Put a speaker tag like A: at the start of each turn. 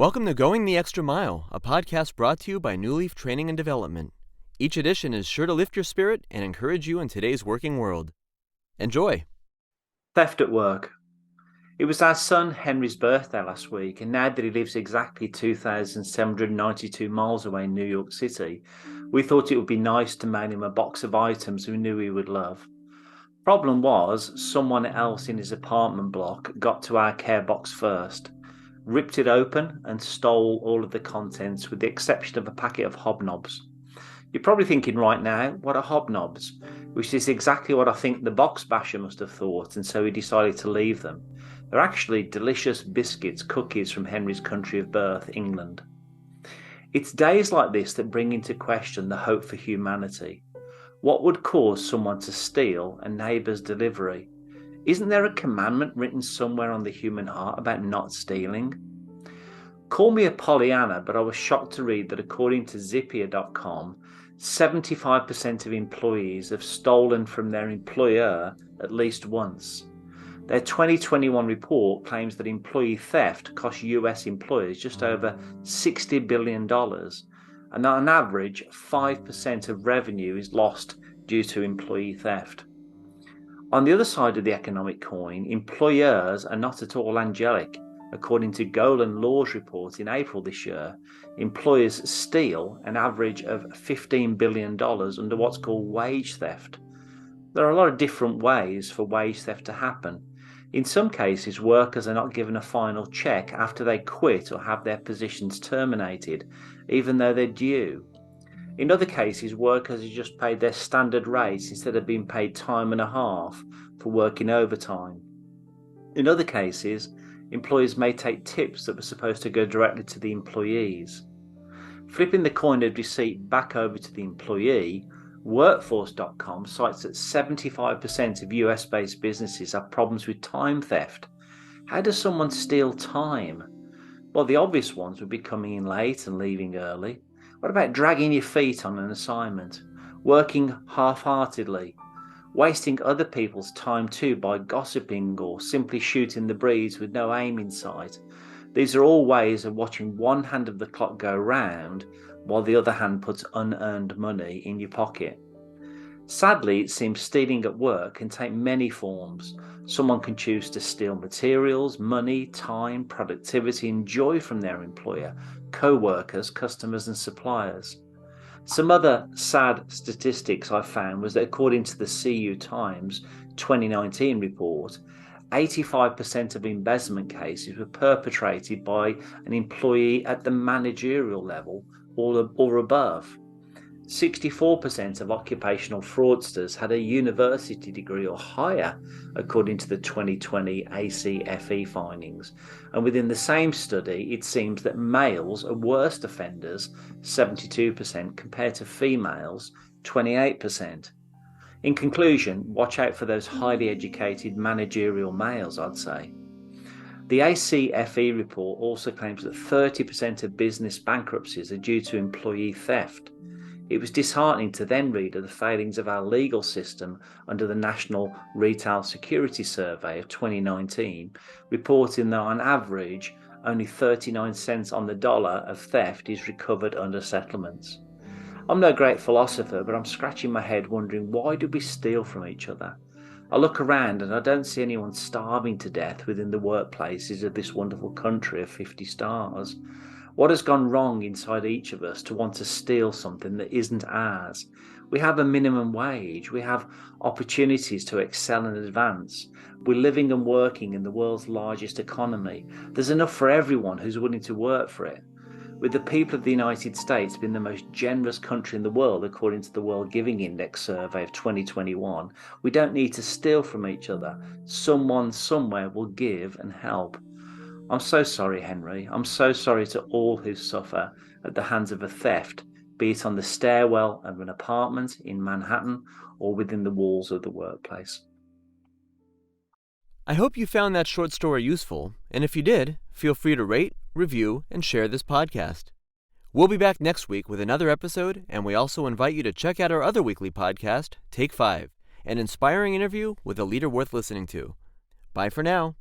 A: Welcome to Going the Extra Mile, a podcast brought to you by Newleaf Training and Development. Each edition is sure to lift your spirit and encourage you in today's working world. Enjoy!
B: Theft at work. It was our son Henry's birthday last week, and now that he lives exactly 2,792 miles away in New York City, we thought it would be nice to mail him a box of items we knew he would love. Problem was, someone else in his apartment block got to our care box first, ripped it open and stole all of the contents with the exception of a packet of hobnobs. You're probably thinking right now, what are hobnobs? Which is exactly what I think the box basher must have thought, and so he decided to leave them. They're actually delicious biscuits, cookies from Henry's country of birth, England. It's days like this that bring into question the hope for humanity. What would cause someone to steal a neighbour's delivery? Isn't there a commandment written somewhere on the human heart about not stealing? Call me a Pollyanna, but I was shocked to read that according to Zapier.com, 75% of employees have stolen from their employer at least once. Their 2021 report claims that employee theft costs US employers just over $60 billion, and that on average, 5% of revenue is lost due to employee theft. On the other side of the economic coin, employers are not at all angelic. According to Golan Law's report in April this year, employers steal an average of $15 billion under what's called wage theft. There are a lot of different ways for wage theft to happen. In some cases, workers are not given a final check after they quit or have their positions terminated, even though they're due. In other cases, workers are just paid their standard rates instead of being paid time and a half for working overtime. In other cases, employers may take tips that were supposed to go directly to the employees. Flipping the coin of deceit back over to the employee, Workforce.com cites that 75% of US-based businesses have problems with time theft. How does someone steal time? Well, the obvious ones would be coming in late and leaving early. What about dragging your feet on an assignment? Working half-heartedly? Wasting other people's time too by gossiping or simply shooting the breeze with no aim in sight? These are all ways of watching one hand of the clock go round while the other hand puts unearned money in your pocket. Sadly, it seems stealing at work can take many forms. Someone can choose to steal materials, money, time, productivity, and joy from their employer, co-workers, customers, and suppliers. Some other sad statistics I found was that according to the CU Times 2019 report, 85% of embezzlement cases were perpetrated by an employee at the managerial level or above. 64% of occupational fraudsters had a university degree or higher, according to the 2020 ACFE findings. And within the same study, it seems that males are worst offenders, 72%, compared to females, 28%. In conclusion, watch out for those highly educated managerial males, I'd say. The ACFE report also claims that 30% of business bankruptcies are due to employee theft. It was disheartening to then read of the failings of our legal system under the National Retail Security Survey of 2019, reporting that on average, only 39 cents on the dollar of theft is recovered under settlements. I'm no great philosopher, but I'm scratching my head wondering, why do we steal from each other? I look around and I don't see anyone starving to death within the workplaces of this wonderful country of 50 stars. What has gone wrong inside each of us to want to steal something that isn't ours? We have a minimum wage. We have opportunities to excel and advance. We're living and working in the world's largest economy. There's enough for everyone who's willing to work for it. With the people of the United States being the most generous country in the world, according to the World Giving Index survey of 2021, we don't need to steal from each other. Someone somewhere will give and help. I'm so sorry, Henry. I'm so sorry to all who suffer at the hands of a theft, be it on the stairwell of an apartment in Manhattan or within the walls of the workplace.
A: I hope you found that short story useful, and if you did, feel free to rate, review, and share this podcast. We'll be back next week with another episode, and we also invite you to check out our other weekly podcast, Take 5, an inspiring interview with a leader worth listening to. Bye for now.